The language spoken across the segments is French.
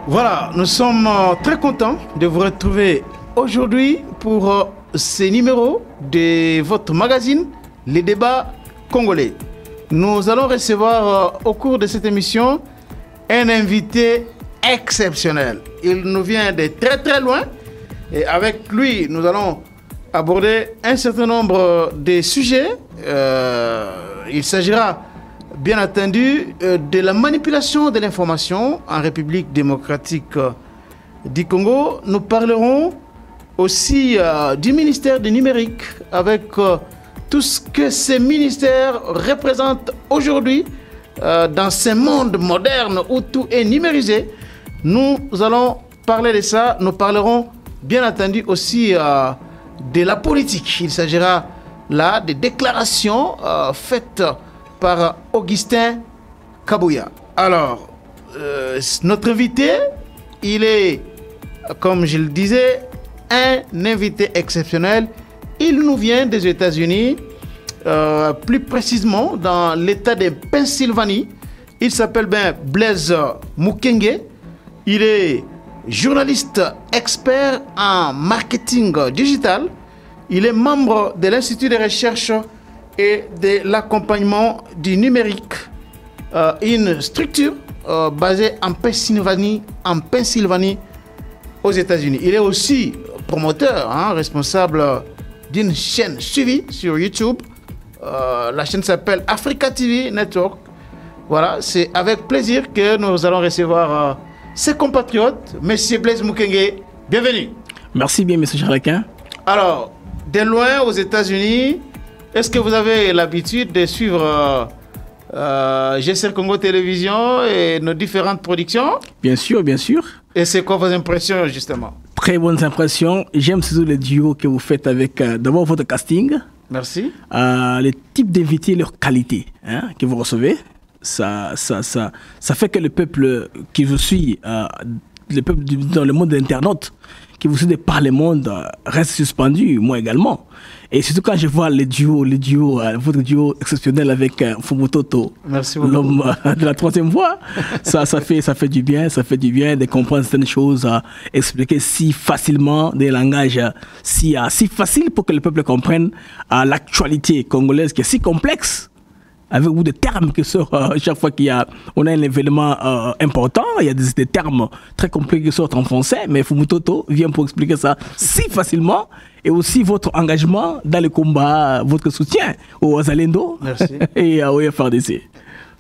Voilà, nous sommes très contents de vous retrouver aujourd'hui pour ce numéro de votre magazine, Les Débats Congolais. Nous allons recevoir au cours de cette émission un invité exceptionnel. Il nous vient de très très loin et avec lui, nous allons aborder un certain nombre de sujets. Il s'agira bien entendu de la manipulation de l'information en République démocratique du Congo. Nous parlerons aussi du ministère du numérique avec tout ce que ce ministère représente aujourd'hui dans ce monde moderne où tout est numérisé. Nous allons parler de ça. Nous parlerons bien entendu aussi de la politique. Il s'agira là des déclarations faites par Augustin Kabouya. Alors, notre invité, il est, comme je le disais, un invité exceptionnel. Il nous vient des États-Unis, plus précisément dans l'État de Pennsylvanie. Il s'appelle Blaise Mukenge. Il est journaliste expert en marketing digital. Il est membre de l'Institut de recherche et de l'accompagnement du numérique, une structure basée en Pennsylvanie, aux États-Unis. Il est aussi promoteur, responsable d'une chaîne suivie sur YouTube. La chaîne s'appelle Africa TV Network. Voilà, c'est avec plaisir que nous allons recevoir ses compatriotes. Monsieur Blaise Mukenge, bienvenue. Merci bien, monsieur Charlequin. Alors, de loin aux États-Unis, est-ce que vous avez l'habitude de suivre GCR Congo Télévision et nos différentes productions? Bien sûr, bien sûr. Et c'est quoi vos impressions, justement? Très bonnes impressions. J'aime surtout le duo que vous faites avec d'abord votre casting. Merci. Les types d'invités, leur qualité que vous recevez. Ça fait que le peuple qui vous suit, le peuple dans le monde de l'internaute, qui vous suit par le monde, reste suspendu, moi également. Et surtout quand je vois votre duo exceptionnel avec Fumutoto, l'homme de la troisième voie, ça fait du bien de comprendre certaines choses, expliquer si facilement des langages si facile pour que le peuple comprenne l'actualité congolaise qui est si complexe. Avec vous des termes qui sortent chaque fois on a un événement important, il y a des termes très compliqués qui sortent en français, mais Fumutoto vient pour expliquer ça si facilement, et aussi votre engagement dans le combat, votre soutien aux Azalendo et au FRDC.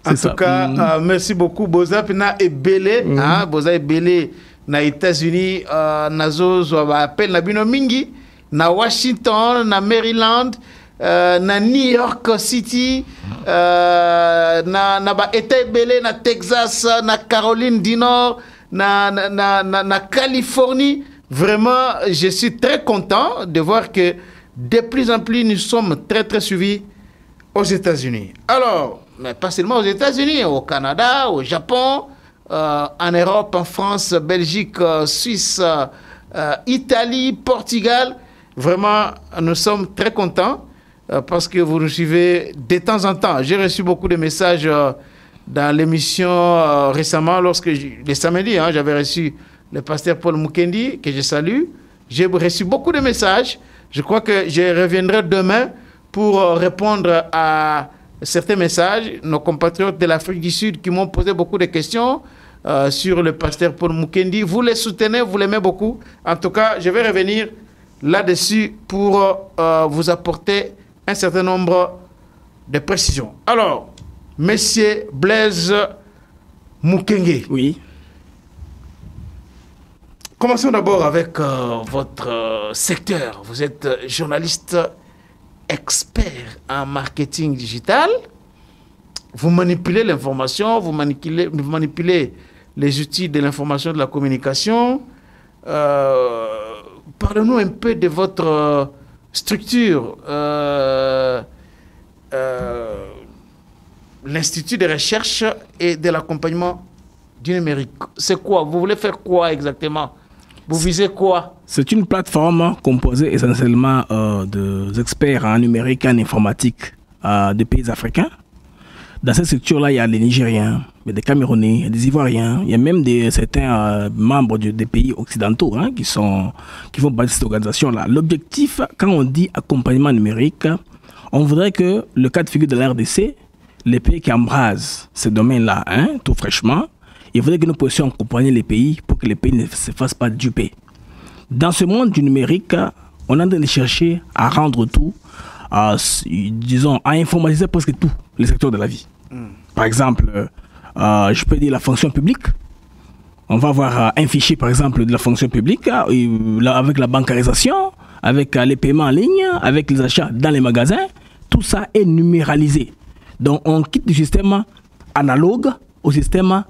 En tout cas, merci beaucoup. Boza Pina et Belé, Boza et Belé, na États-Unis, nazo appel na bino mingi, na Washington, na Maryland, na New York City, na ba État belé na Texas, na Caroline du Nord, na Californie. Vraiment, je suis très content de voir que de plus en plus nous sommes très très suivis aux États-Unis. Alors, mais pas seulement aux États-Unis, au Canada, au Japon, en Europe, en France, Belgique, Suisse, Italie, Portugal. Vraiment, nous sommes très contents. Parce que vous nous suivez de temps en temps. J'ai reçu beaucoup de messages dans l'émission récemment, le samedi, j'avais reçu le pasteur Paul Mukendi, que je salue. J'ai reçu beaucoup de messages. Je crois que je reviendrai demain pour répondre à certains messages. Nos compatriotes de l'Afrique du Sud qui m'ont posé beaucoup de questions sur le pasteur Paul Mukendi. Vous les soutenez, vous l'aimez beaucoup. En tout cas, je vais revenir là-dessus pour vous apporter un certain nombre de précisions. Alors, monsieur Blaise Mukenge. Oui. Commençons d'abord avec votre secteur. Vous êtes journaliste expert en marketing digital. Vous manipulez l'information, vous manipulez les outils de l'information et de la communication. Parlez-nous un peu de votre structure, l'Institut de recherche et de l'accompagnement du numérique. C'est quoi? Vous voulez faire quoi exactement? Vous visez quoi? C'est une plateforme composée essentiellement d'experts en numérique et en informatique de pays africains. Dans cette structure-là, il y a les Nigériens, il y a des Camerounais, il y a des Ivoiriens, il y a même certains membres des pays occidentaux qui font partie de cette organisation-là. L'objectif, quand on dit accompagnement numérique, on voudrait que le cas de figure de la RDC, les pays qui embrasent ce domaine-là, tout fraîchement, il faudrait que nous puissions accompagner les pays pour que les pays ne se fassent pas duper. Dans ce monde du numérique, on est en train de chercher à rendre tout, disons, à informatiser presque tous les secteurs de la vie. Par exemple, je peux dire la fonction publique. On va avoir un fichier, par exemple, de la fonction publique, avec la bancarisation, avec les paiements en ligne, avec les achats dans les magasins. Tout ça est numéralisé. Donc, on quitte du système analogue au système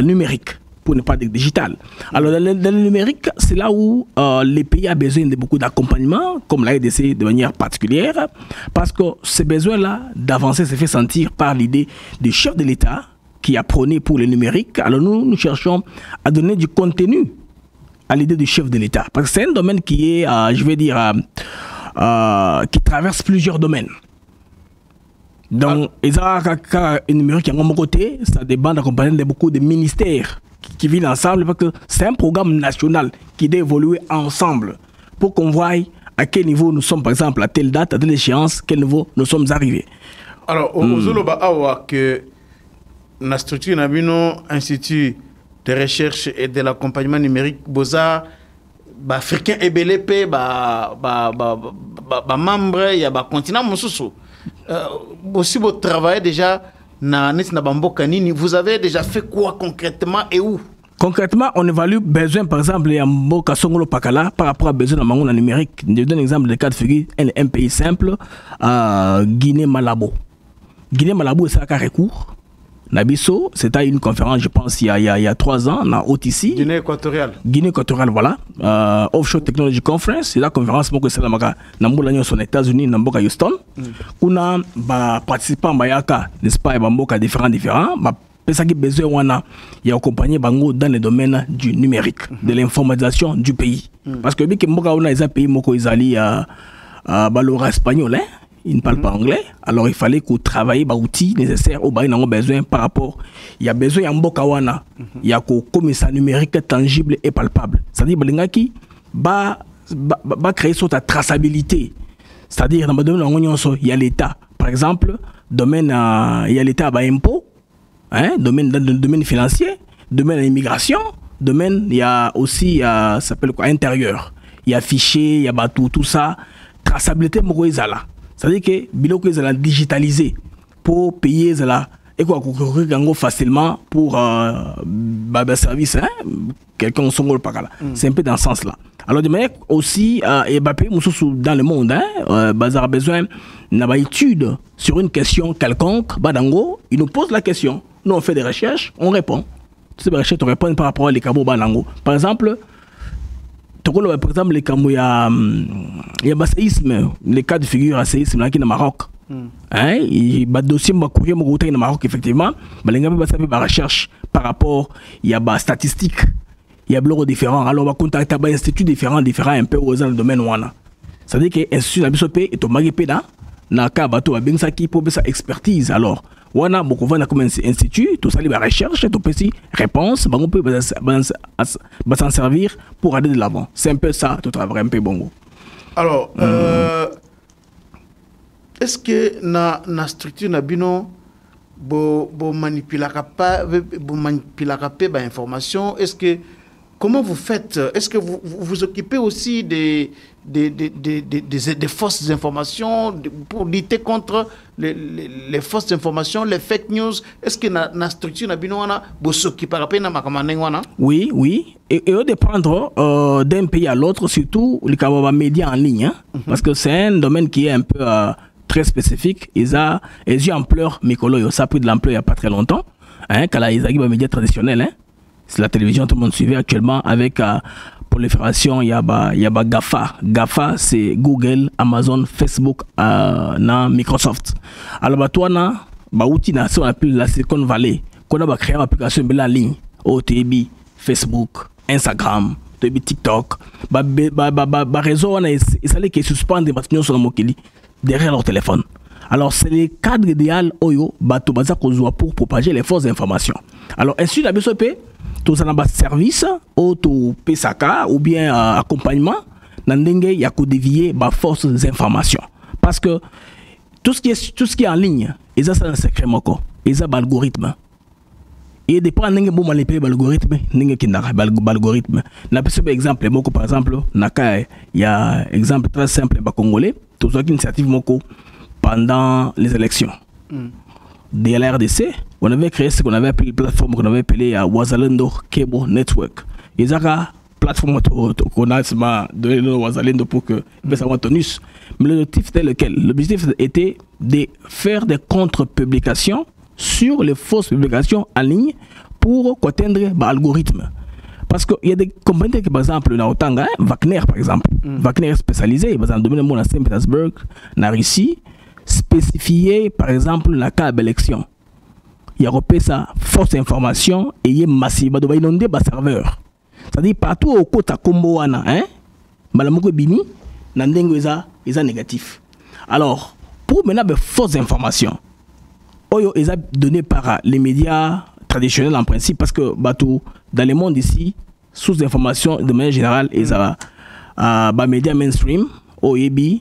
numérique, pour ne pas dire digital. Alors, dans le numérique, c'est là où les pays ont besoin de beaucoup d'accompagnement, comme la RDC de manière particulière, parce que ce besoin-là d'avancer se fait sentir par l'idée du chef de l'État qui a prôné pour le numérique. Alors, nous cherchons à donner du contenu à l'idée du chef de l'État. Parce que c'est un domaine qui est, je vais dire, qui traverse plusieurs domaines. Donc, il y a un numérique qui est à mon côté, ça dépend d'accompagner de beaucoup de ministères qui vivent ensemble, parce que c'est un programme national qui doit évoluer ensemble pour qu'on voie à quel niveau nous sommes, par exemple, à telle date, à telle échéance, quel niveau nous sommes arrivés. Alors, au Zoloba Awa, que la structure Nabino, Institut de recherche et de l'accompagnement numérique, Boza, africain et belépé, membre, il y a continent Moussoussou. Aussi, votre travail déjà, vous avez déjà fait quoi concrètement et où? Concrètement, on évalue besoin, par exemple, Mboka Songolo Pakala par rapport à besoin de Mangouna numérique. Je donne un exemple de cas de figure, un pays simple, Guinée-Malabo. Guinée-Malabo, c'est un cas recours. Nabiso, c'était une conférence, je pense, il y a 3 ans, à OTC. Guinée équatoriale. Guinée équatoriale, voilà. Offshore Technology Conference, c'est la conférence que c'est la Namboula aux États-Unis, Namboka Houston. On a participant Mayaka, n'est-ce pas, Bamboka différents. C'est ça qui besoin, il y a accompagné Bango dans le domaine du numérique, de l'informatisation du pays. Parce que, on a des pays, ils ont espagnol, ils ne parlent pas anglais, alors il fallait qu'on travaille les outils nécessaires au besoin par rapport. Il y a besoin de Mbokawana, il y a comme ça numérique tangible et palpable. C'est-à-dire que va créer une traçabilité. C'est-à-dire dans le domaine il y a l'État. Par exemple, domaine il y a l'État à impôt, domaine dans le domaine financier, domaine de l'immigration, domaine il y a aussi ça s'appelle quoi, intérieur. Il y a fichier, il y a tout ça, traçabilité là. C'est-à-dire que Biloko est digitalisé pour payer et quoi facilement pour service, quelqu'un son rôle pas là. C'est un peu dans ce sens-là. Alors de manière aussi Mbappé dans le monde, bazar a besoin d'une étude sur une question quelconque, badango, il nous pose la question, nous on fait des recherches, on répond. Toutes ces recherches on répond par rapport à les camo badango. Par exemple, les camous, il y a le séisme, les cas de figure à séisme là qui est au Maroc. Il y a des dossiers qui sont au Maroc, effectivement. Mais il y a des recherches par rapport, il y a des statistiques, il y a des blocs différents. Alors, on va contacter des instituts différents un peu dans le domaine. C'est-à-dire que l'Institut Nabisopé est au Magépé dans le cas de pour sa expertise. Alors, on a comme institut, tout ça, les recherches, tout petit réponse, on peut s'en servir pour aller de l'avant. C'est un peu ça, tout travail un peu bon. Alors, est-ce que la structure Nabino manipule la information? Est-ce que comment vous faites? Est-ce que vous vous occupez aussi des fausses informations pour lutter contre les fausses informations, les fake news? Est-ce que la structure vous s'occupe? Oui. Et au dépendre d'un pays à l'autre, surtout les médias en ligne, parce que c'est un domaine qui est un peu très spécifique. Ils ont ampleur, Mikolo, ça a pris de l'ampleur il n'y a pas très longtemps. Quand ils ont des médias traditionnels, c'est la télévision, tout le monde suivait actuellement avec prolifération, il y a GAFA. GAFA, c'est Google, Amazon, Facebook, Microsoft. Alors, toi, outil on appelle la Silicon Valley, qu'on a créé une application en ligne, OTB, Facebook, Instagram, TikTok. Réseau, il fallait qu'ils suspendent des matériaux sur le mokili derrière leur téléphone. Alors, c'est le cadre idéal oyo bato baza kozwa pour propager les fausses informations. Alors, ainsi la BSOP, tous en bas service, auto PSAK ou bien accompagnement, nandenge ya ko dévier ba fausses informations. Parce que tout ce qui est en ligne, ils ont ça un secret moko, ils ont l'algorithme. Et dépend nenge bon manipuler l'algorithme, nenge qui n'a pas l'algorithme. Na par exemple moko par exemple, naka il y a exemple très simple ba congolais, tout ça initiative moko pendant les élections. De la RDC, on avait créé ce qu'on avait appelé une plateforme qu'on avait appelée Wazalendo Cable Network. Ils ont une plateforme qu'on a donné le Wazalendo pour que ça soit tonus. Mais l'objectif était lequel? L'objectif était de faire des contre-publications sur les fausses publications en ligne pour atteindre l'algorithme. Parce qu'il y a des compagnies qui, par exemple, dans Otanga, Wagner, par exemple, Wagner est spécialisé, dans le domaine de la Saint-Pétersbourg, dans la Russie, spécifié, par exemple, la cas d'élection. Il y a repéré ça, fausse information, et il y a massive, il y a inondé le serveur. C'est-à-dire, partout au côté de Combo, Malamoko Bini, Nandengo est négatif. Alors, pour maintenant de fausses informations, Oyo est donné par les médias traditionnels en principe, parce que dans le monde ici, sources d'informations de manière générale, ils ont médias mainstream, OEB,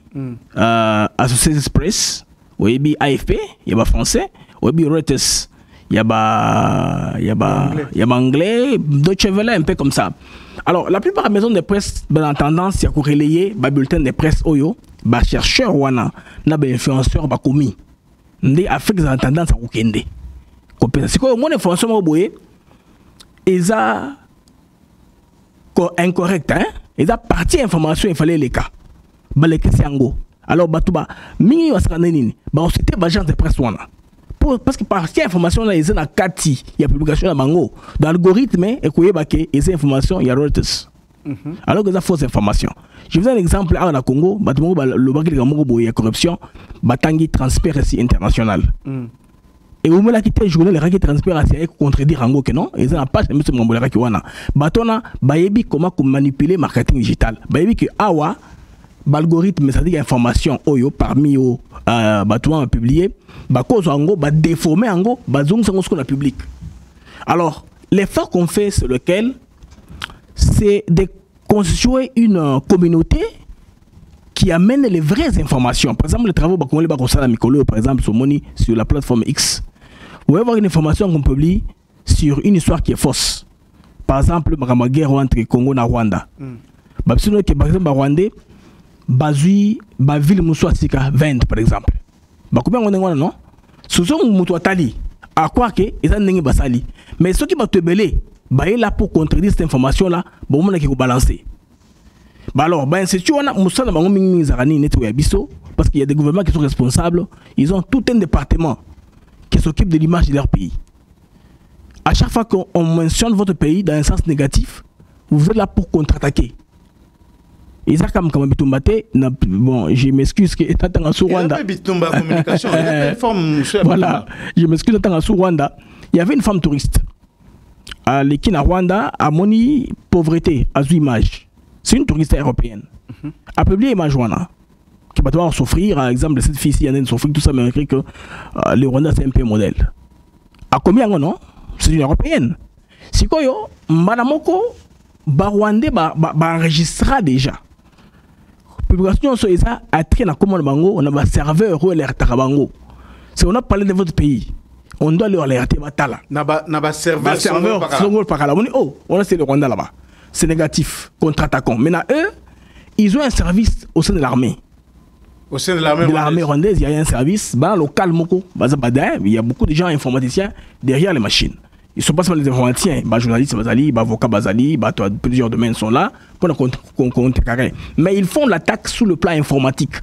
Associated Press, OEB AFP, il y a français, OEB Reuters, il y a anglais, Deutsche Welle, un peu comme ça. Alors, la plupart des maisons de presse ont tendance à relayer les bulletins de presse Oyo, les chercheurs ou les influenceurs commis. Les Africains ont tendance à kende. C'est quoi, mon information, ils ont incorrect, hein? Ils ont parti information, il fallait les cas. Alors, mingi wasakaneni, c'était l'agence de presse wana. Parce que par cette information là, ils ont kati, il y a publication à bango. Dans l'algorithme, et qu'il y a informations, il y a Reuters. Alors que c'est fausse information. Je vous donne un exemple à la Congo, le bac de la corruption, Batangi Transparency International. Et vous me la quittez journée, les raquettes Transparency et contredire en que non, ils ont pas jamais ce moment qui wana. Batona, bayebi comment manipuler marketing digital. Bayebi que awa l'algorithme, c'est-à-dire information oyo parmi aux batouans publiés, cause en gros, déformer en gros, zoom sur ce qu'on a public. Alors, l'effort qu'on fait sur lequel c'est de constituer une communauté qui amène les vraies informations. Par exemple, les travaux qu'on les à Mikolo, par exemple, sur la plateforme X. Vous pouvez avoir une information qu'on publie sur une histoire qui est fausse. Par exemple, la guerre entre Congo et Rwanda. Par exemple, Rwandais, Bazui, ville Moussoua Sika 20 par exemple. Combien on est non? Ce sont Moutoua Tali. À quoi que ils ont basali. Mais ceux qui m'ont tebelé, est là pour contredire cette information là, bon on a qui balancer. Alors, c'est sûr on a Moussa na bango mingi zarani neto ya biso parce qu'il y a des gouvernements qui sont responsables, ils ont tout un département qui s'occupe de l'image de leur pays. À chaque fois qu'on mentionne votre pays dans un sens négatif, vous êtes là pour contre-attaquer. Et ça, comme bon, je m'excuse que étant en Rwanda. Voilà, je m'excuse étant en Rwanda. Il y avait une femme touriste. À l'équipe à Rwanda, à Moni, pauvreté, à image. C'est une touriste européenne. A publié image Rwanda. Qui va devoir souffrir, par exemple, cette fille-ci, elle a souffrir, tout ça, mais écrit que le Rwanda, c'est un peu modèle. À combien non? C'est une européenne. Si quoi, Madame Moko, Rwandais, enregistrera déjà. Publication sur ça a très na commande bango on a un serveur ou alerte bango. Si on a parlé de votre pays, on doit leur alerter batala. Na ba serveur par là. On a c'est le Rwanda là-bas. C'est négatif, contre-attaquant. Maintenant eux, ils ont un service au sein de l'armée. Au sein de l'armée rwandaise, il y a un service local moko, il y a beaucoup de gens informaticiens derrière les machines. Ils ne sont pas seulement les informaticiens, les journalistes, les avocats, plusieurs domaines sont là pour contrecarrer. Mais ils font l'attaque sous le plan informatique.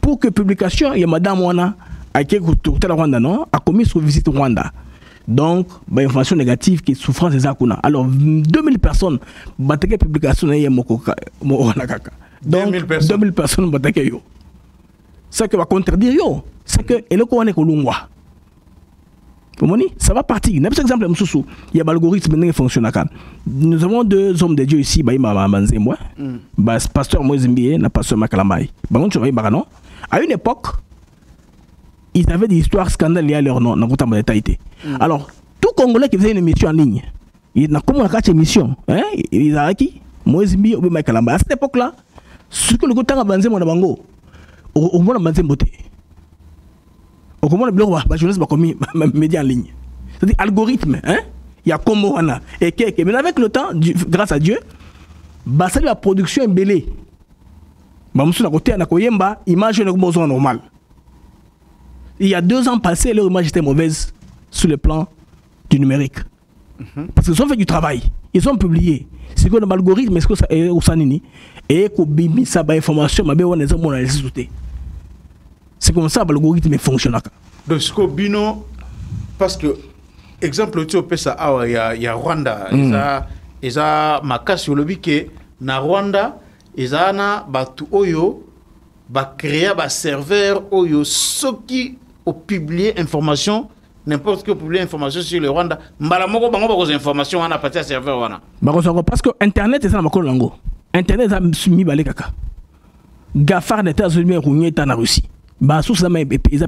Pour que publication, il y a Madame Wana, a commis sur visite Rwanda. Donc, information négative qui est souffrance des Akuna. Alors, 2000 personnes, batake publication, il y a donc, 2000 personnes, batake yo. C'est que va contredire yo. C'est que, et le Kouane Kolungwa. Ça va partir. Par exemple, il y a l'algorithme qui fonctionne. Nous avons deux hommes de Dieu ici, pasteur Moïse Mbie et pasteur Makalamai. À une époque, ils avaient des histoires scandales liées à leur nom. Alors, tout Congolais qui faisait une émission en ligne, il n'a comme une émission, hein, ils avaient qui Moïse Mbi ou Michael Lamba. À cette époque-là, ce que le Gotanga Banze mon bango, au moins Banze Mbote. Au moins le blog va journaliste va commis média en ligne. C'est-à-dire algorithme, hein. Il y a comme Moana et quelques. Mais avec le temps, grâce à Dieu, bah ça la production est belée. Bah monsieur na côté na koyemba, image est normal. Il y a 2 ans passés, leur image était mauvaise sur le plan du numérique. Parce qu'ils ont fait du travail, ils ont publié. C'est quoi l'algorithme, est-ce que ça est au sanini et que bimi ça ba information, ma on est mon c'est comme ça l'algorithme fonctionne. Donc ce que bino parce que exemple tu peux ça il y a Rwanda, ils a makasi lobi que na Rwanda ils na batu oyo ba créer ba serveur oyo soki au publier information n'importe qui publie information sur le Rwanda mbala moko bango ba information wana partir serveur wana parce que internet est ça na makolo lango internet a mi balé kaka gafar des États-Unis runye ta na Russie ba sous ça mais ils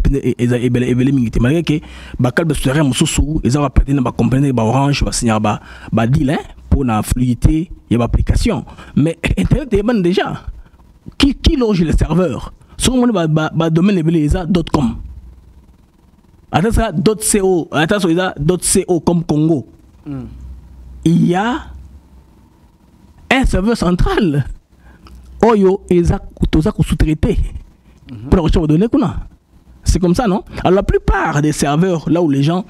a ebele mingité malgré que ba kalbe souterrain mususu ils ont pété na ba compagnie ba Orange ba signer ba deal hein pour la fluidité il y a application mais internet est bon déjà qui loge les serveurs sur mon ba domaine ebele.com attention .co attention .co comme Congo il y a un serveur central oyo eza toza ko sous-traiter pour la donner kuna c'est comme ça non alors la plupart des serveurs là où les gens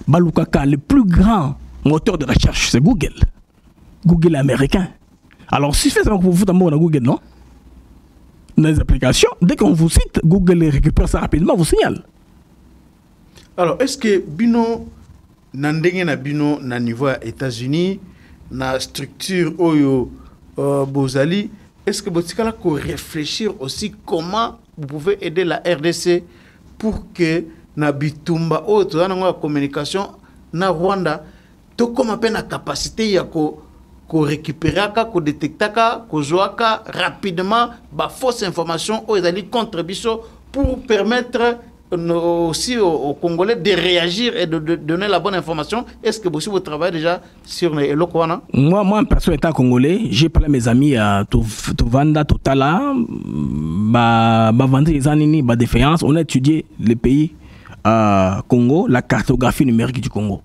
balukaka le plus grand moteur de recherche c'est Google américain alors si fait ça vous faites un mot dans Google non dans les applications dès qu'on vous cite Google récupère ça rapidement vous signale. Alors est-ce que bino na ndenge na bino na niveau États-Unis na structure oyo bozali est-ce que botikala ko réfléchir aussi comment vous pouvez aider la RDC pour que na bitumba oyo tozana la communication na Rwanda to comme appelle la capacité ya ko récupérer ko détecter ko joaka rapidement ba fausse information oyo ezali contre biso pour permettre aussi aux Congolais de réagir et de donner la bonne information. Est-ce que vous travaillez déjà sur les Lokwana? Moi, personne étant Congolais, j'ai parlé à mes amis à Tovanda, Totala, Vendry, Zanini, Défaillance. On a étudié le pays Congo, la cartographie numérique du Congo.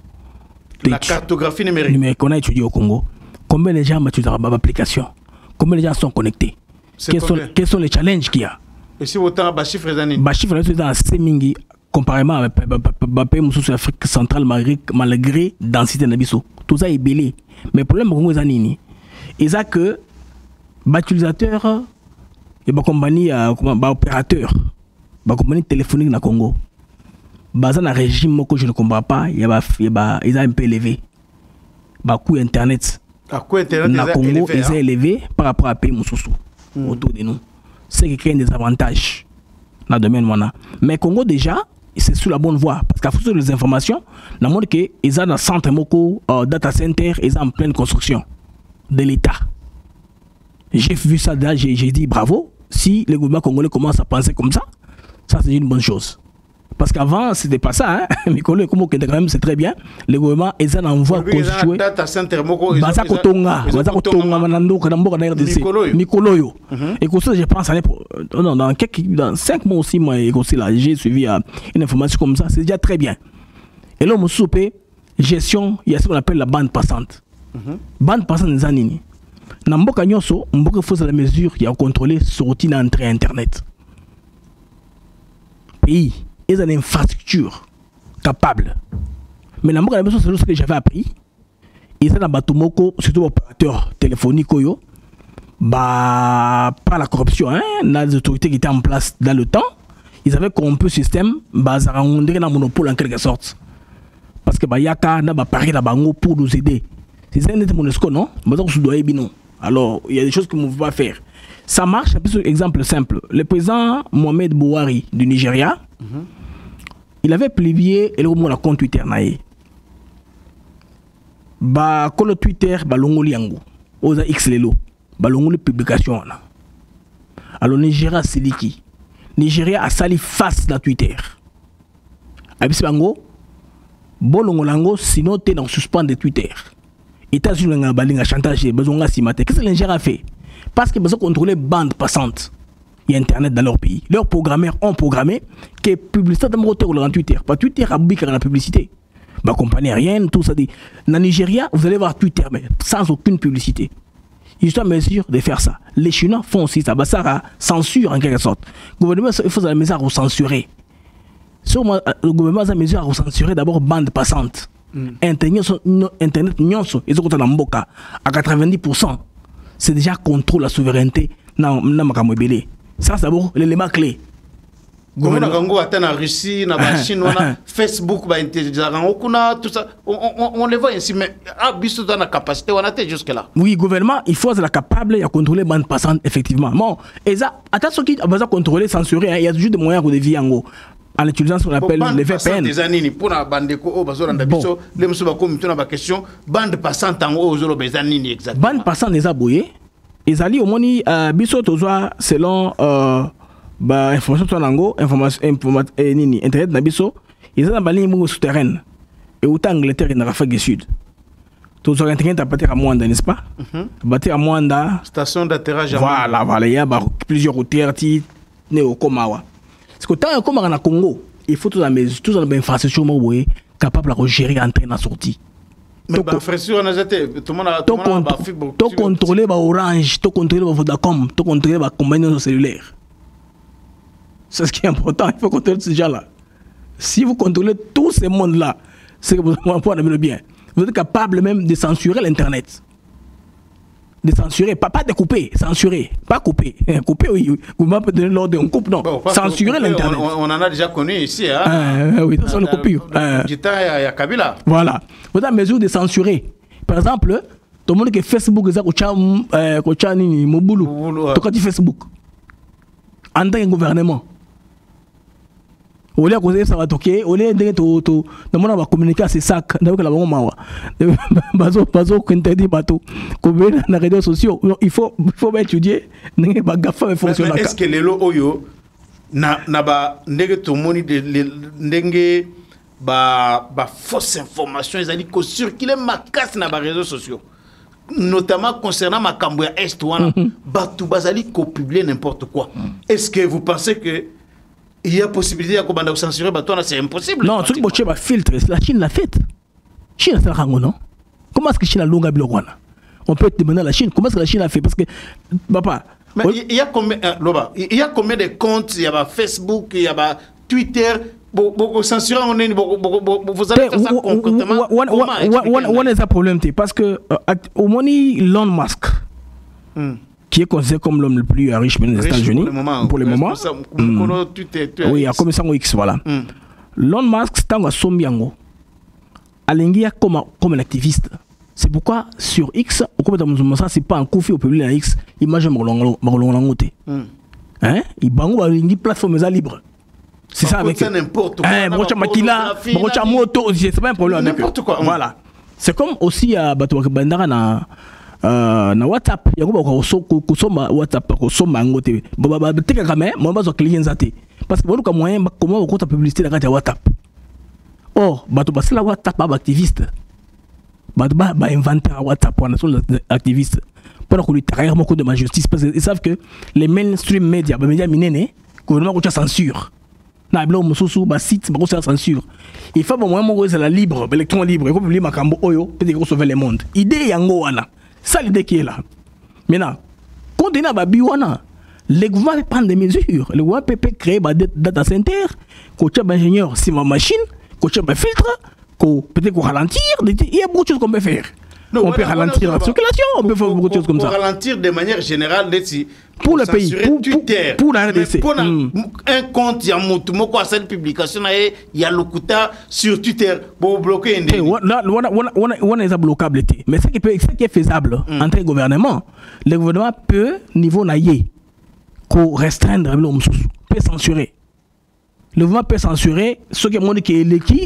La cartographie numérique qu'on a étudié au Congo. Combien de gens ont utilisé l'application? Combien de gens sont connectés? Quels sont les challenges qu'il y a? Et si vous avez des chiffres dans Semingi, comparément à pays de l'Afrique centrale, malgré la densité de Nabiso, tout ça est belé. Mais le problème, c'est que les utilisateurs et les compagnies opérateurs, les compagnies téléphoniques dans le Congo, dans un régime que je ne comprends pas, ils ont un peu élevé. Le coût Internet dans le Congo est élevé par rapport à pays autour de nous. C'est qui crée des avantages dans le domaine. Mais Congo déjà, c'est sur la bonne voie. Parce qu'à cause des informations, dans le monde qu'ils ont un centre moko, data center, ils sont en pleine construction de l'État. J'ai vu ça là, j'ai dit bravo. Si le gouvernement congolais commence à penser comme ça, ça c'est une bonne chose. Parce qu'avant, c'était pas ça. Hein? Mais quand même, c'est très bien. Le gouvernement, ils en envoient constituer. Baza Kotonga. Mikoloyo. Et comme ça, je pense, dans 5 mois aussi, moi, j'ai suivi une information comme ça. C'est déjà très bien. Et là, on soupé, gestion, il y a ce qu'on appelle la bande passante. Bande passante des années. Dans Mboka Nyonso, Mboka faut la mesure, il y a contrôlé sortie d'entrée Internet. Pays. Ils ont une infrastructure capable. Mais dans le c'est ce que j'avais appris. Ils ont un bateau, surtout opérateur téléphonique, par la corruption, hein, les autorités qui étaient en place dans le temps, ils avaient corrompu le système, ça a rendu un monopole en quelque sorte. Parce que Yaka n'a pas parlé pour nous aider. C'est un Monesco, non? Alors, il y a des choses que nous ne pouvons pas faire. Ça marche, un exemple simple. Le président Mohamed Bouhari du Nigeria, il avait publié le compte Twitter naé. Ba kolo Twitter balongoli yango. Oza X lelo. Balongoli publication na. Alors Nigeria siliki. Nigeria a sali face dans Twitter. abisi bango bolongolango sinon t'es dans suspendre de Twitter. États-Unis nga balinga chantage bazonga simate. Qu'est-ce que l'ingénieur a fait? Parce que besoin contrôler bande passante. Il y a internet dans leur pays. Leurs programmeurs ont programmé que publicité de moteur dans Twitter. Pas Twitter a bouqué la publicité. Ma compagnie aérienne, tout ça dit. Dans Nigeria, vous allez voir Twitter mais sans aucune publicité. Ils sont en mesure de faire ça. Les Chinois font aussi ça. Ça a censure en quelque sorte. Le gouvernement il faut la mesure à censurer. Le gouvernement a mesure à censurer d'abord bande passante. Internet, ils ont dans Mboka à 90%. C'est déjà contrôle la souveraineté dans Makamobélé. Ça, c'est d'abord l'élément clé. Comme on a en Russie, en Chine, Facebook, tout ça, on les voit ainsi, mais dans la capacité, on a été jusque-là. Oui, le gouvernement, il faut être capable de contrôler les bandes passantes, effectivement. Bon, et ça, attention qui a besoin de contrôler, censurer, il y a toujours des moyens de vie en gros. En utilisant ce qu'on appelle les VPN. Pour la bande de question, bande passante en haut, exactement. Bande passante des abouillés, ils allaient au moni, biso tozoa selon information tonango, information internet na biso, ils ont la ligne souterraine. Et autant Angleterre et l'Afrique du Sud. Tozoa internet à partir à Mwanda, n'est-ce pas? Bâtir à Mwanda. Station d'atterrage. Voilà, il y a plusieurs routières qui ne au Komawa. Parce que tant comme on a Congo, il faut tout la infrastructure capable de gérer l'entrée et la sortie. Mais l'infrastructure, on a jeté. Tout le monde a fibre. Tu contrôler Orange, tu contrôler Vodacom, tu contrôler la combinaison cellulaire. C'est ce qui est important. Il faut contrôler ces gens-là. Si vous contrôlez tout ce monde-là, c'est que vous avez le bien. Vous êtes capable même de censurer l'Internet. De censurer, pas de couper, censurer, pas couper. Couper, oui, vous m'avez donné l'ordre, on coupe, non. Bon, censurer l'Internet. On en a déjà connu ici. Hein? Oui, ça, c'est le coupure. Du temps, il y a Kabila. Voilà. Vous avez mesure de censurer. Par exemple, tout le monde qui Facebook, c'est un Mobulu. Tout le Facebook. En tant que gouvernement. Au lieu de ça va toquer, au lieu de communiquer à ces sacs, il faut étudier. Est-ce que les lots oyo na ba ndenge to moni de ndenge ba fausse information ils allaient circuler ma casse na ba réseaux sociaux notamment concernant ma Cambouya Est wana batu bazali ko publier n'importe quoi. Est-ce que vous pensez que il y a possibilité de censurer Batouana? C'est impossible. Non, tout le monde va filtrer. La Chine l'a fait. Chine a fait non? Comment est-ce que la Chine a longa bilogwana? On peut demander à la Chine comment est-ce que la Chine a fait parce que papa. Mais il y a combien il y a combien de comptes? Il y a Facebook, il y a Twitter. Vous censurez vous allez faire ça concrètement. On a un problème parce que au moment Elon Musk. Qui est considéré comme l'homme le plus riche des États-Unis pour le moment. Oui, il y a comme ça X, voilà. Elon Musk, c'est un sombiango. Alengia comme un activiste. C'est pourquoi sur X, c'est pas un coup fait au public à X, imagine Marlon-Langoté. Il bango une plateforme libre. C'est ça avec n'importe quoi. C'est pas un problème avec n'importe quoi. Voilà. C'est comme aussi à Bandara na WhatsApp yango ba kusoma WhatsApp kusoma ngote ba teka kama mo ba zo client zate parce que boluka moyen ba comment ba kota publicité na kati ya WhatsApp. Or ba to basala WhatsApp ba activiste ba inventer WhatsApp wana sont activistes pour que lui trahir beaucoup de ma justice parce qu'ils savent que les mainstream médias ba médias minene gouvernement ko censure na blo mususu ba site ba ko censure. Il faut ba moyen mo c'est la libre électron libre ko publier makambo oyo peut-être ko sauver le monde. Idée yango wana. Ça l'idée qui est là. Maintenant, quand on a Babiwana, le gouvernement peut prendre des mesures. Le gouvernement peut créer des data centers, coacher des ingénieurs sur ma machine, coacher des filtres, peut-être ralentir. Il y a beaucoup de choses qu'on peut faire. Non, on peut ralentir la circulation, on peut faire beaucoup de choses comme ça. Pour ralentir de manière générale, pour le pays, pour la RDC. Pour un compte, il y a une publication, il y a le quota sur Twitter pour bloquer une. On est bloquable. Mais ce qui est faisable entre les gouvernements, le gouvernement peut, niveau naïe, restreindre, peut censurer. Le gouvernement peut censurer ce qui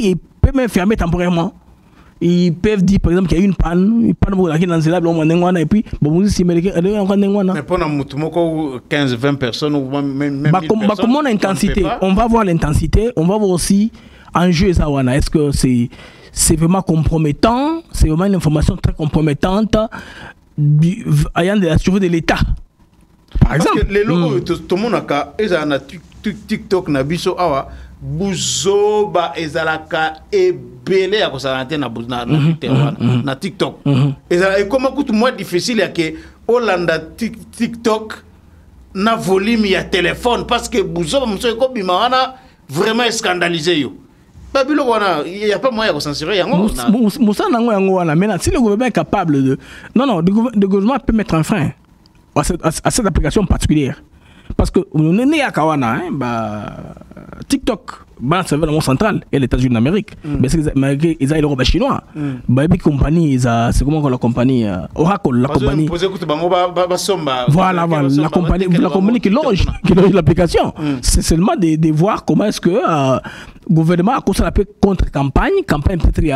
est peut même fermer temporairement. Ils peuvent dire par exemple qu'il y a une panne pour laquelle dans le et puis bon si mais pendant 15-20 personnes ou même 1000 personnes. Comment l'intensité, on va voir l'intensité, on va voir aussi enjeu ça wana, est-ce que c'est vraiment compromettant, c'est vraiment une information très compromettante ayant de la survie de l'État. Par exemple, les logos tout le monde a ezana TikTok na biso awa buzoba ezalaka ebele ya kosalante na na TikTok. Ezala comment coûte moins difficile ya que Olanda TikTok na volume ya téléphone parce que buzoba monsieur ko bima wana vraiment scandalisé yo. Babilo wana il y a pas moyen de censurer yango. Moussa nango yango wana maintenant si le gouvernement est capable de non le gouvernement peut mettre un frein à cette application particulière. Parce que on est né à Kawana, TikTok, c'est le monde central et les États-Unis d'Amérique. Mais ils ont l'Europe chinois. Compagnie, c'est comment la compagnie Oracle, la compagnie. Voilà, la compagnie qui loge l'application. C'est seulement de voir comment est-ce que le gouvernement a construit la contre-campagne. Campagne, peut-être il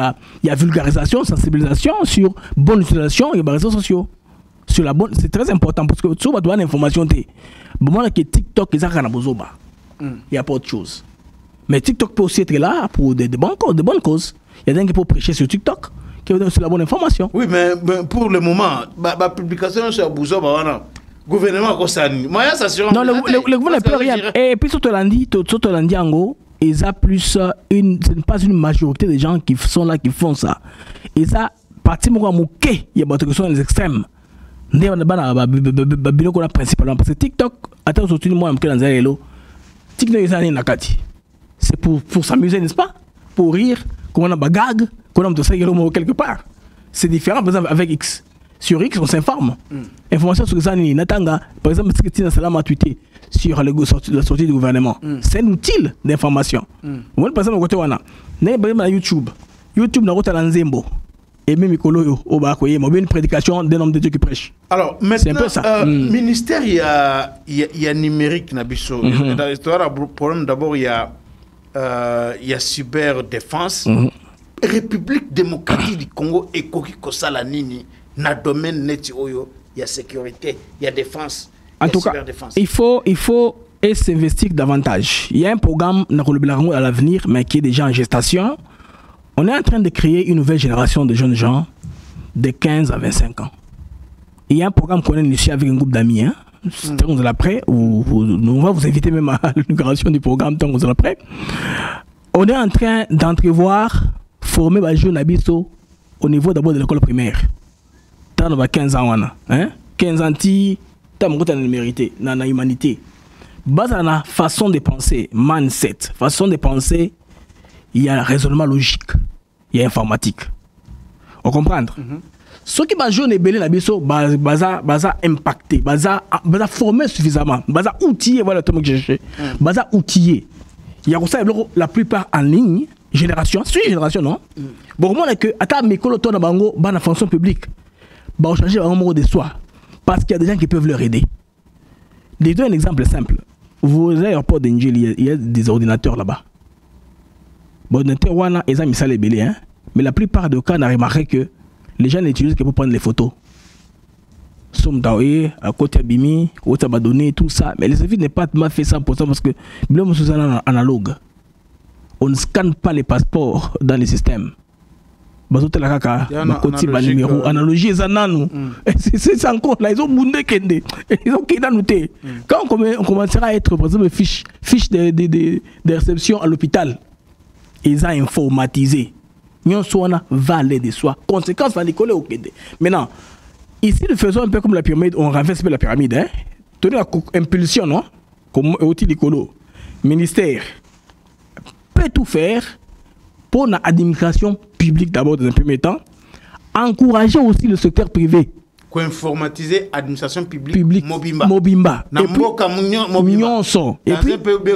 y a vulgarisation, sensibilisation sur bonne utilisation et les réseaux sociaux. Sur la bonne, c'est très important parce que tu dois donner l'information. Bon, que TikTok, ils ont il n'y a pas autre chose. Mais TikTok peut aussi être là pour de bonnes causes. Il y a des gens qui peuvent prêcher sur TikTok, qui veulent donner sur la bonne information. Oui, mais pour le moment, la publication sur Bouzoba, le gouvernement a ça. Moi, ça sur. Non, le gouvernement ne peut rien. Et puis, surtout lundi, ils ont plus ce n'est pas une majorité des gens qui sont là qui font ça. Et ça, partir il y a des gens les extrêmes. Principalement parce que TikTok, c'est pour s'amuser, n'est-ce pas? Pour rire, qu'on a bagag, qu'on a quelque part. C'est différent, par exemple, avec X. Sur X, on s'informe. Information sur ça, Natanga, par exemple, ce que Tina Salam a tweeté sur la sortie du gouvernement. C'est un outil d'information. Par exemple, côté Wana, YouTube. YouTube n'a pas Nzembo. Et même il y a une prédication d'un homme de Dieu qui prêche. Alors, maintenant, ministère, il y a numérique. Il y a problème d'abord, il y a cyberdéfense. République démocratique du Congo et Koki Kosala Nini, na domaine net, il y a sécurité, il y a défense. En tout cas, il faut s'investir davantage. Il y a un programme à l'avenir, mais qui est déjà en gestation. On est en train de créer une nouvelle génération de jeunes gens de 15 à 25 ans. Il y a un programme qu'on a initié avec un groupe d'amis. Tant que vous êtes prêts, on va vous inviter même à l'inauguration du programme tant que vous êtes prêts. On est en train d'entrevoir, former les jeunes habitants au niveau d'abord de l'école primaire. Tant on a 15 ans. 15 ans, tant on a mérité, dans la humanité. Base à la façon de penser, mindset, façon de penser. Il y a un raisonnement logique, il y a informatique. On comprend? Ce qui est jeune et belé, baza impacté, baza formé suffisamment, baza outillé, voilà le terme que j'ai cherché, baza outillé. Il y a ça la plupart en ligne, génération, c'est une génération, non? Bon, moi, que, attends, mes colotos dans Bango, dans la fonction publique, on changer un mot de soi, parce qu'il y a des gens qui peuvent leur aider. Je vais donner un exemple simple. Vos aéroports d'Angel, il y a des ordinateurs là-bas. Mais la plupart des cas, on a remarqué que les gens n'utilisent que pour prendre les photos. À côté Bimi, côté Badonné, tout ça. Mais les services n'est pas fait 100% parce que nous sommes analogue. On ne scanne pas les passeports dans les systèmes. Analogie, c'est encore là. Ils ont boundé Kende. Ils ont Kedanuté. Quand on commencera à être, par exemple, fiche de réception à l'hôpital. Ils ont informatisé. Nous sommes valés de soi. Conséquence, va les coller au Kende. Maintenant, ici, nous faisons un peu comme la pyramide. On renverse un peu la pyramide. Tenez la impulsion, non? Comme outil de colo. Ministère peut tout faire pour l'administration publique d'abord dans un premier temps. Encourager aussi le secteur privé. Informatiser l'administration publique. Mobimba. Et puis,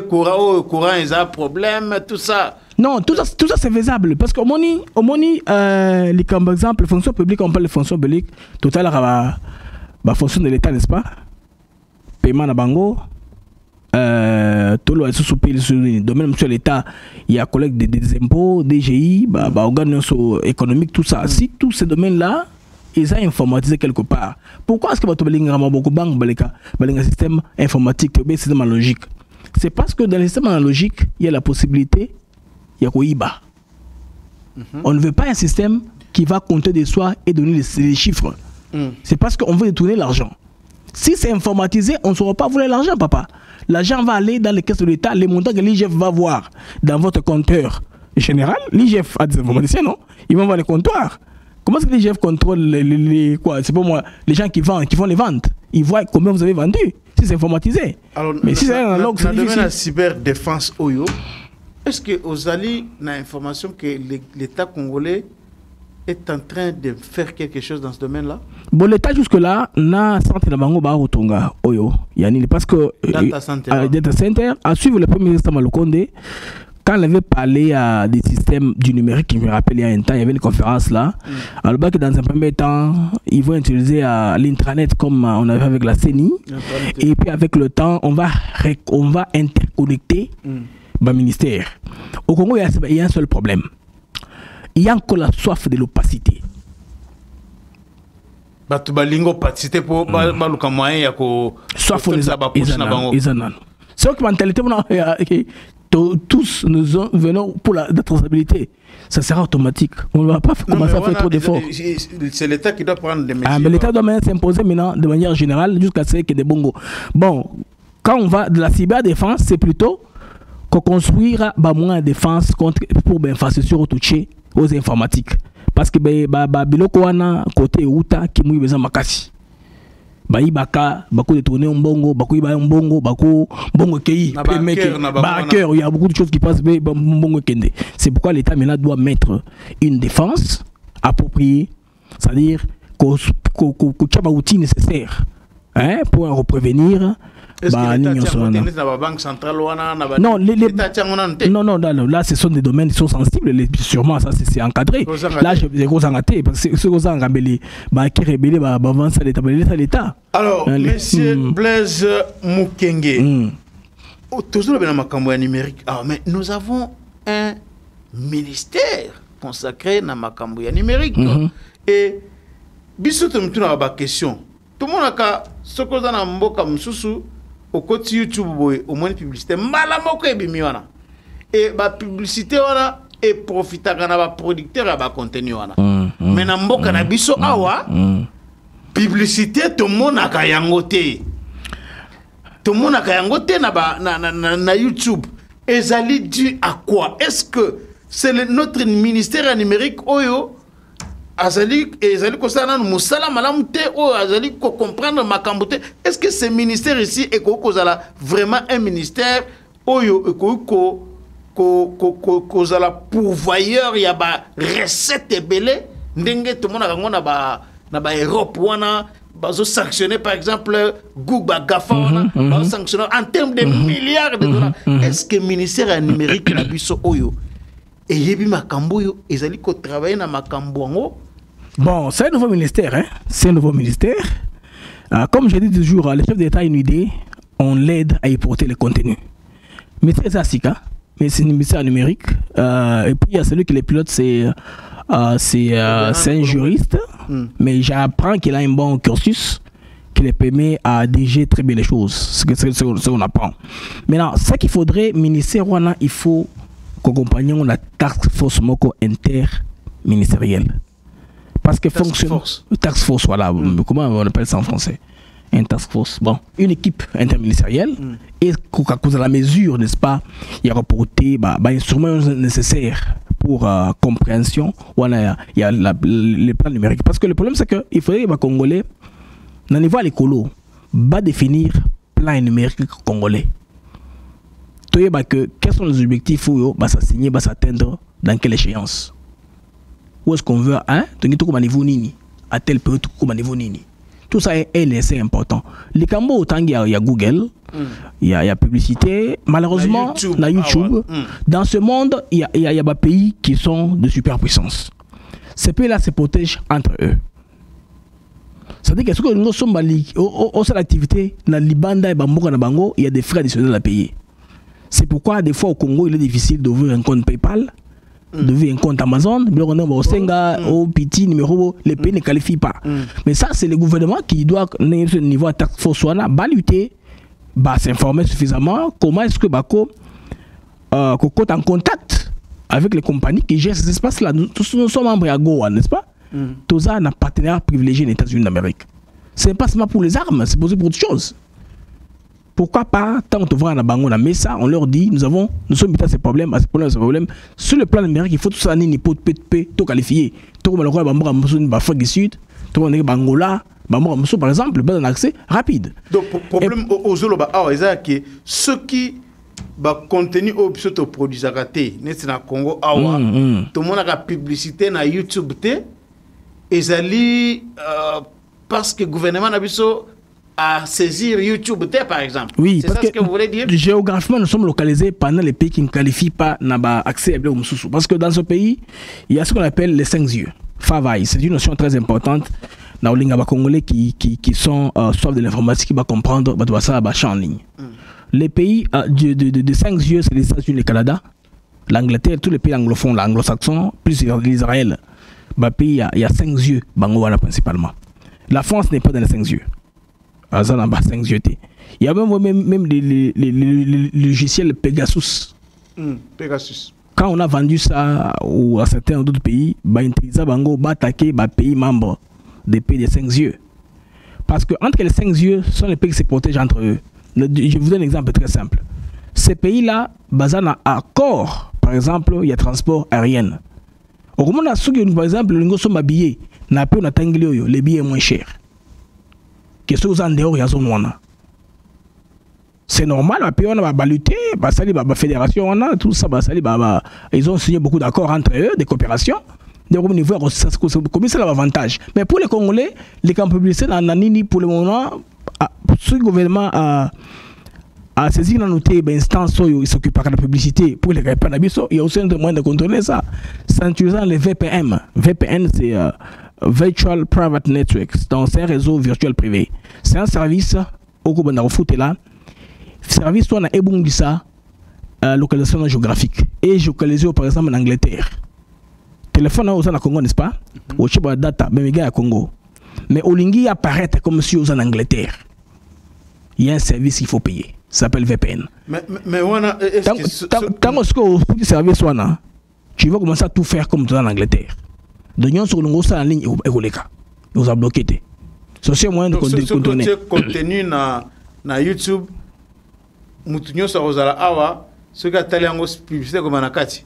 courant, ils ont problème, tout ça. Non, tout ça c'est faisable. Parce qu'au moni, par exemple, les fonctions publiques, on parle de fonctions publiques. Tout à l'heure, la fonction de l'État, n'est-ce pas? Paiement à Bango. Tout le domaine de l'État, il y a collègues des impôts, DGI, organisation économique, tout ça. Si tous ces domaines-là, ils ont informatisé quelque part. Pourquoi est-ce que votre système informatique, un système logique? C'est parce que dans le système analogique, il y a la possibilité Yakoiba. On ne veut pas un système qui va compter des soirs et donner les chiffres. C'est parce qu'on veut détourner l'argent. Si c'est informatisé, on ne saura pas voler l'argent, papa. L'argent va aller dans les caisses de l'État, les montants que l'IGF va voir dans votre compteur général. L'IGF a des informaticiens, non? Ils vont voir les comptoirs. Comment est-ce que l'IGF contrôle quoi? C'est pas moi, les gens qui vendent, qui font les ventes. Ils voient combien vous avez vendu, si c'est informatisé. Alors, mais si c'est analogue, c'est difficile. La cyberdéfense, Oyo, est-ce que vous avez l'information que l'État congolais est en train de faire quelque chose dans ce domaine-là? Bon, l'État jusque-là, n'a centre de bango ba otonga Oyo. Yani parce que data center, à suivre le premier ministre Malokonde, quand il avait parlé à des systèmes du numérique, je me rappelle il y a un temps, il y avait une conférence là. Alors que dans un premier temps, ils vont utiliser l'intranet comme on avait avec la CENI. Et puis avec le temps, on va interconnecter le ministère. Au Congo, il y a un seul problème. Il y a encore la soif de l'opacité. Opacité pour le moyen ya ko soif de c'est que mentalité tous nous venons pour la traçabilité. Ça sera automatique. On ne va pas commencer à faire trop d'efforts. C'est l'État qui doit prendre des mesures. Mais l'État doit s'imposer maintenant de manière générale jusqu'à ce qu'il y ait des bongos. Bon, quand on va de la cyberdéfense, c'est plutôt qu'on construira moins de défense pour infrastructure touchée aux informatiques. Parce que biloko wana côté uta qui mouille besoin makasi. Ibaka bako détourner un bongo, bako iba un bongo, bako bongo kei, cœur, il y a beaucoup de choses qui passent bongo kende. C'est pourquoi l'État maintenant doit mettre une défense appropriée, c'est-à-dire qu'il y a des outils nécessaires pour prévenir. Est-ce que la banque centrale non, là ce sont des domaines qui sont sensibles, sûrement ça c'est encadré. Là je vais vous engager parce que ce que vous engagez qui rébellent avant ça l'État. Alors monsieur Blaise Mukenge, toujours dans makambo numérique. Mais nous avons un ministère consacré dans makambo numérique et bisoto mtuna ba question. Tout le monde a ce que dans mboka msusu au côté YouTube au moins publicité malamoko ebimiwana et ba publicité wana et profita kana ba producteur ba contenu wana mais na mboka na biso awa publicité tout le monde a kayangote na YouTube ezali dû à quoi? Est-ce que c'est notre ministère numérique oyo azali kosana musala malamu te o azali ko comprendre makambo te? Est-ce que ce ministère ici est kozala vraiment un ministère oyo kozala pourvoyeur ya ba recette ebele ndenge tout monde ngona na ba Europe wana bazo sanctionner par exemple Google Gafa wana sanctionner en termes de milliards de dollars? Est-ce que ministère numérique na biso oyo et yebi makambo yo ezali ko travailler na makambo ngo? Bon, c'est un nouveau ministère, hein? C'est un nouveau ministère. Comme je dis toujours, le chef d'État a une idée, on l'aide à y porter le contenu. Mais c'est ça, mais c'est un ministère numérique. Et puis, il y a celui qui les pilote, c'est un juriste. Mais j'apprends qu'il a un bon cursus qui les permet à diriger très bien les choses. C'est ce qu'on apprend. Maintenant, ce qu'il faudrait, ministère, il faut qu'accompagner la task force interministérielle. Parce que task force, voilà, comment on appelle ça en français? Une task force, bon, une équipe interministérielle, et qu'à cause de la mesure, n'est-ce pas, il y a reporté instruments nécessaires pour compréhension, voilà, il y a les plans numériques. Parce que le problème, c'est qu'il faudrait que les Congolais, dans le niveau à l'écolo, définir plan numérique congolais. Quels sont les objectifs où s'assigner, s'atteindre, dans quelle échéance? Où est-ce qu'on veut, hein? À tel période, tout ça est important. Les Cambo, autant il y a Google, il y a publicité. Malheureusement, la YouTube, dans ce monde, il y a des pays qui sont de superpuissance. Ces pays-là se protègent entre eux. C'est-à-dire que ce que nous sommes au sein de l'activité, dans l'Ibanda et Bamboka na Bango, il y a des frais additionnels à payer. C'est pourquoi, des fois, au Congo, il est difficile d'ouvrir un compte PayPal. Devient un compte Amazon, les pays ne qualifient pas. Mais ça, c'est le gouvernement qui doit, au niveau de task force, lutter, s'informer suffisamment comment est-ce que Bako en contact avec les compagnies qui gèrent ces espaces-là. Nous sommes membres à Goa, n'est-ce pas? Tous un partenaire privilégié des États-Unis d'Amérique. Ce n'est pas seulement pour les armes, c'est pour autre chose. Pourquoi pas, tant qu'on te voit à Bango, mais ça, on leur dit, nous sommes mis à ces problèmes, Sur le plan numérique, il faut tout ça, tout qualifier. Tout le monde, Afrique du Sud, tout le monde, Bangola, par exemple, besoin d'un accès rapide. Donc, problème aux Zoloba, c'est que ceux qui contenu au produit raté, n'est-ce Congo, tout le monde a la publicité na YouTube, et parce que le gouvernement a à saisir YouTube, par exemple. Oui, c'est ça ce que vous voulez dire? Géographiquement, nous sommes localisés pendant les pays qui ne qualifient pas accès à Moussoussou. Parce que dans ce pays, il y a ce qu'on appelle les 5 yeux. Favaille, c'est une notion très importante. Dans les Congolais qui sont soif de l'informatique, qui vont comprendre, ça va en ligne. Les pays de 5 yeux, c'est les États-Unis, le Canada, l'Angleterre, tous les pays anglophones, l'anglo-saxon, plus l'Israël. Il y a 5 yeux, principalement. La France n'est pas dans les 5 yeux. Il y a même les logiciels Pegasus. Pegasus. Quand on a vendu ça à certains autres pays, Bango va attaquer les pays membres des pays des 5 yeux. Parce que entre les 5 yeux sont les pays qui se protègent entre eux. Je vous donne un exemple très simple. Ces pays-là, basés en accord, par exemple, il y a transport aérien. Au moment où, par exemple, les gens sont habillés, les billets moins chers. Que ceux en dehors, il y a zone. C'est normal, on a lutter, la fédération, tout ça, ils ont signé beaucoup d'accords entre eux, des coopérations. Au niveau, comme c'est l'avantage. Mais pour les Congolais, les camps publicitaires, pour le moment, ce gouvernement a saisi la notée, instance, il s'occupe de la publicité pour les répandre. Il y a aussi un moyen de contrôler ça. C'est en utilisant les VPN. VPN, c'est Virtual Private Networks. Donc, c'est un réseau virtuel privé. C'est un service, au gouvernement là. Service, on a éboundi ça, localisation géographique. Et localisé, par exemple, en Angleterre. Téléphone aux en Congo, n'est-ce pas? Au Chiba data, mais gars à Congo. Mais au Lingui apparaît comme si aux en Angleterre. Il y a un service qu'il faut payer. Ça s'appelle VPN. Mais on a. Tant que service, tu vas commencer à tout faire comme toi en Angleterre. De nous sur le gros en ligne et au cas. Vous a bloqué. C'est aussi un moyen de contourner. Ce contenu na YouTube, mutunyo sa rozala awa, ce qui a talé en publicité comme Anakati.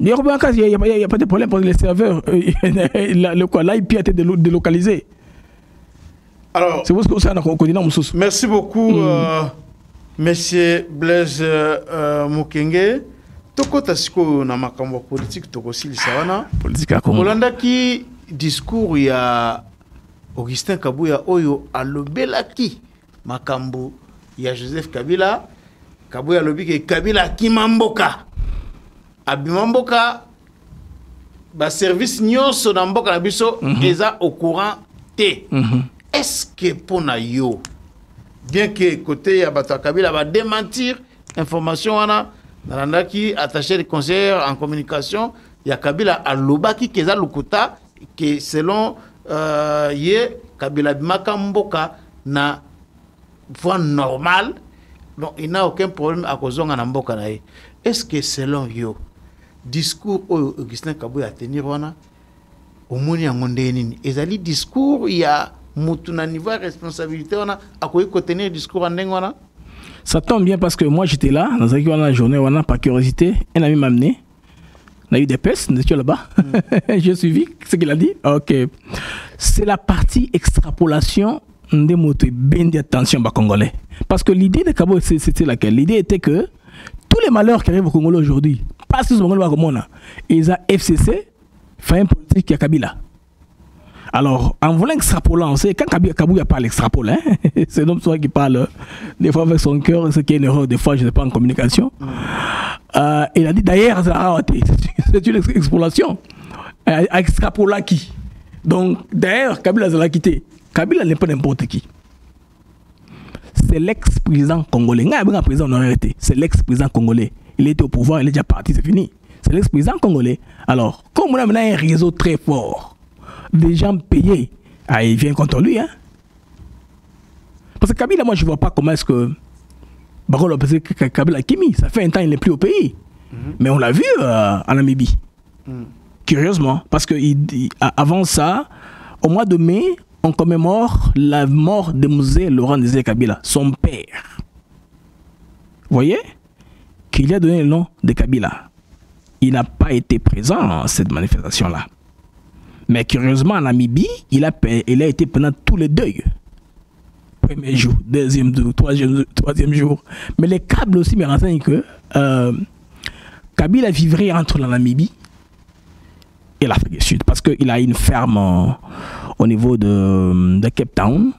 Il n'y a pas de problème pour les serveurs. L'IP a été délocalisé. Alors, c'est ce que ça a continué. Merci beaucoup, Monsieur Blaise Mukenge. Toko tasiko na makambo politique toko sili sawana. Politique à Congo. Olanda ki discours ya Augustin Kabuya oyo alobelaki makambo ya Joseph Kabila. Kabuya lobi ke Kabila kimamboka. Abimamboka ba service nyonso na mboka na biso eza au courant te. Est-ce que pona yo bien que côté ya bato Kabila va démentir information wana Narandaki attaché de conseiller en communication ya Kabila alobaki keza lukuta que selon ye Kabila bimaka mboka na voie normale, donc il n'a aucun problème à kozonga na mboka na ye. Est-ce que selon yo discours Augustin Kabuya a tenir wana omoni yango ndenini ezali discours ya mutu na niveau responsabilité wana akoyi ko tenir discours en ndenge wana? Ça tombe bien parce que moi j'étais là dans la journée par curiosité, un ami m'a amené. On a eu des pestes, nous étions là-bas. J'ai suivi ce qu'il a dit. Ok. C'est la partie extrapolation des mots bien d'attention aux Congolais. Parce que l'idée de Kabo, c'était laquelle? L'idée était que tous les malheurs qui arrivent au Congolais aujourd'hui, pas seulement au Congolais, ils ont FCC, fait un politique à Kabila. Alors, en voulant extrapoler, on sait quand Kabouya parle extrapole, c'est l'homme qui parle des fois avec son cœur, ce qui est une erreur, des fois je ne sais pas en communication. Il a dit d'ailleurs, c'est une extrapolation. Extrapola qui? Donc, d'ailleurs, Kabila l'a quitté. Kabila n'est pas n'importe qui. C'est l'ex-président congolais. C'est l'ex-président congolais. Il était au pouvoir, il est déjà parti, c'est fini. C'est l'ex-président congolais. Alors, comme on a maintenant un réseau très fort, des gens payés, ils viennent contre lui. Parce que Kabila, moi je ne vois pas comment est-ce que Kabila Kimi, ça fait un temps il n'est plus au pays. Mais on l'a vu en Namibie. Curieusement. Parce que avant ça, au mois de mai, on commémore la mort de Mzee Laurent Désiré Kabila, son père. Vous voyez? Qu'il a donné le nom de Kabila. Il n'a pas été présent à cette manifestation-là. Mais curieusement, en Namibie, il a été pendant tous les deuils. Premier jour, deuxième jour, troisième jour. Mais les câbles aussi me renseignent que Kabila vivrait entre la Namibie et l'Afrique du Sud. Parce qu'il a une ferme au niveau de Cape Town.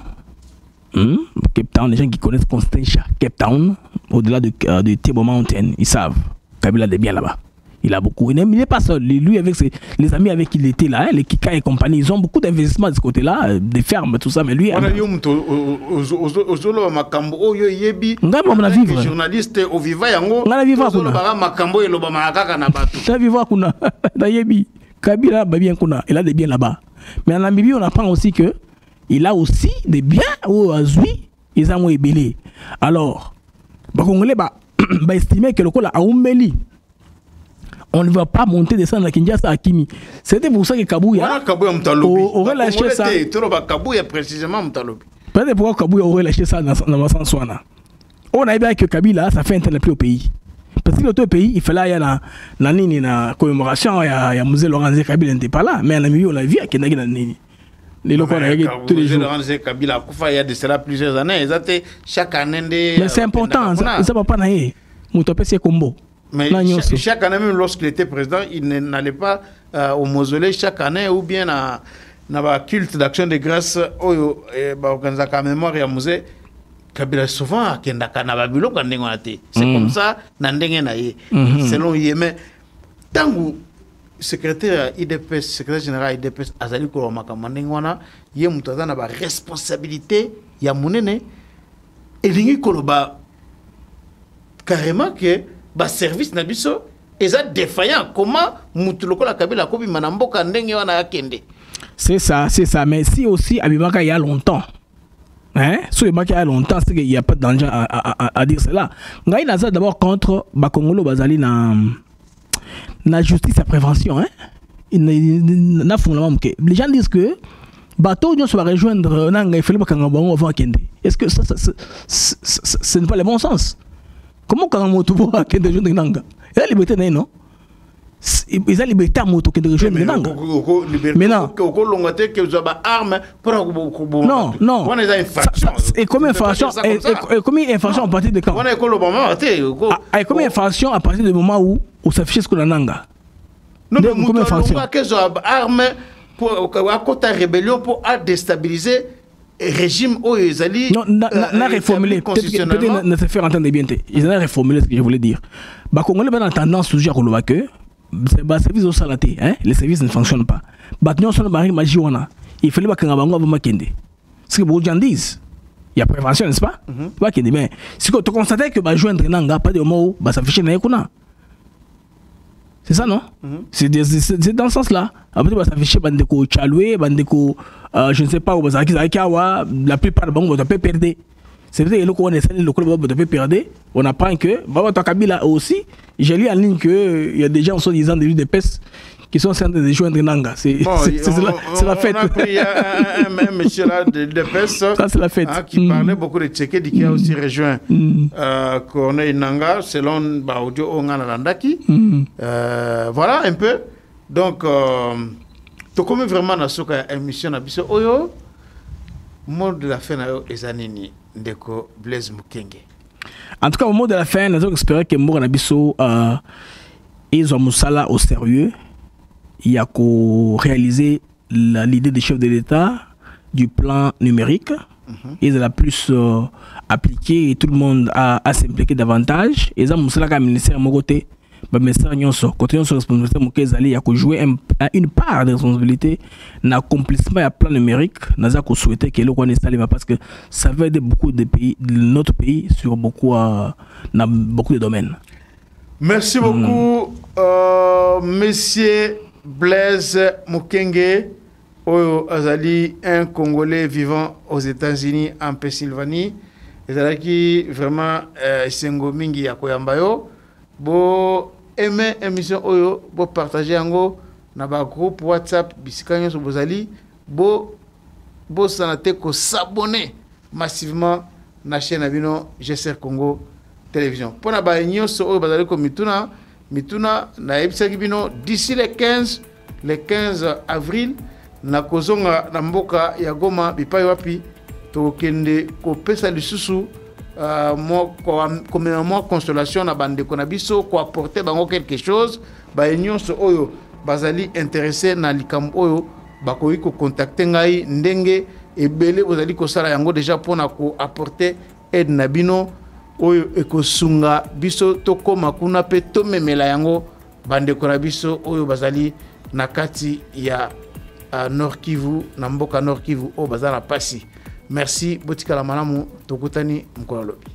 Cape Town, les gens qui connaissent Constantia, Cape Town, au-delà de Table Mountain, ils savent. Kabila est bien là-bas. Il a beaucoup. Il n'est pas seul. Lui, avec les amis avec qui il était là, les Kika et compagnie, ils ont beaucoup d'investissements de ce côté-là, des fermes, tout ça. Mais lui. On a eu on a vivre. Journaliste au Viva Yango. On a vivre. Kabila bien kuna. Il a des biens là-bas. Mais en Namibie, on apprend aussi que il a aussi des biens au Azui. Ils ont ébélé. Alors, les Congolais estimer que le col a Oumeli. On ne va pas monter, descendre à Kinshasa, à Kimi. C'était pour ça que Kabouya aurait lâché ça. Kabouya précisément Mtalobi. Peut-être pourquoi Kabouya aurait lâché ça dans ma sens. On a bien que Kabila, ça fait un plus au pays. Parce que l'autre pays, il fallait y aller dans la commémoration, il y a Mzee Laurent Désiré Kabila n'était pas là. Mais en Namibie, on l'a vu à Kenagi dans les locaux, on a regardé tous les jours. Laurent Désiré Kabila, il y a de cela plusieurs années. Chaque année. Mais c'est important, ça ne va pas naître. Moutopé, c'est combo. Mais chaque année, même lorsqu'il était président, il n'allait pas au mausolée chaque année ou bien dans le culte d'action de grâce dans la mémoire et à musée. Kabila souvent à Kendaka na Babylone quand on a été. C'est comme ça, selon Yémen. Tant que secrétaire IDPS, secrétaire général IDPS, Azali Kolomaka Mandengwana, il y a une responsabilité, il y a une et il Koloba carrément que le service Nabiso est défaillant. Comment Moutuloko la Kabila Kobi Manamboka Ndenge wana Kende? C'est ça. Mais si aussi Abimaka il y a longtemps. Hein? Sur les il y a longtemps, c'est qu'il n'y a pas de danger à dire cela. On a d'abord contre Bakongolo Bazali na justice et prévention. Hein? Les gens disent que bateau on va rejoindre Nanga il fallait pas qu'on va Kende. Est-ce que ça ce n'est pas le bon sens? Comment quand on va Kende rejoindre Nanga? Il y a la liberté non? Ils ont liberté à moto qui rejoindre Nanga. Mais non. Non. Et combien d'infractions à partir de quand? Et combien d'infractions à partir du moment où on s'affiche ce qu'on a Nanga? Non, mais combien d'infractions? Armes à côté de rébellion pour déstabiliser le régime où ils allaient. Non, n'a reformulé. Peut-être ne se faire entendre bien. Ils ont reformulé ce que je voulais dire. Les Congolais ont tendance toujours à dire que les services au salaté, les services ne fonctionnent pas. Il fallait que nous ce que beaucoup de gens disent. Il y a prévention, n'est-ce pas? Mais si tu constates que joindre Nanga, pas de mots, ça fait chier. C'est ça, non? C'est dans ce sens-là. Après, ça fait chier, Bandeko Chaloué, Bandeko, je ne sais pas où, la plupart des banques vont perdre. C'est vrai que on est le club de perdre. On apprend que Baba Kabila aussi, j'ai lu en ligne qu'il y a des gens soi-disant des UDPS qui sont en train de joindre Nanga. C'est la fête. On a pris un monsieur là de l'UDPS. Ça, c'est la fête. Qui parlait beaucoup de Tchéké, qui a aussi rejoint Corneille Nanga, selon Audio Ongana Landaki. Voilà un peu. Donc, tu connais vraiment dans ce cas émission Abisso Oyo. Mot de la fin des années Ndeko Blaise Mukenge. En tout cas, au mot de la fin, nous espérons que Moura Nabiso ils ont Moussala au sérieux. Il y a qu'à réaliser l'idée des chefs de l'État du plan numérique. Ils ont plus appliqué et tout le monde a s'impliqué davantage. Ils ont Moussala comme ministère de mon côté. Mais ça, côté de responsabilité, il y a jouer une part de responsabilité dans l'accomplissement du plan numérique. Nous avons souhaité que le Rwanda parce que ça va aider beaucoup de pays, notre pays, sur dans beaucoup de domaines. Merci beaucoup, Monsieur Blaise Mukenge, Azali, un Congolais vivant aux États-Unis, en Pennsylvanie. Azali qui vraiment Sengo Mingi Yakoyambayo. Bon, aimer émission oyo, bo partager yango na ba groupe WhatsApp bisika nyonso bozali, bo sanate ko s'abonner massivement na chaîne abino GCR Congo Télévision. Pour na ba nyonso oyo bazali ko mituna na ebisaki bino d'ici le 15 avril na kozonga na mboka ya Goma bipai wapi tokende ko pesa lisusu comme consolation na bande ko na biso ko apporter bango quelque chose ba nyonso oyo bazali intéressé na likambo oyo bakoyi ko contacter ngai ndenge ebele ozali ko sala yango déjà pona ko apporter aide na bino oyo ekosunga biso tokoma kuna pe tomemela yango bande ko na biso oyo bazali na kati ya Nord Kivu na mboka Nord Kivu o bazala pasi. Merci botika la malamu tokutani mkololobi.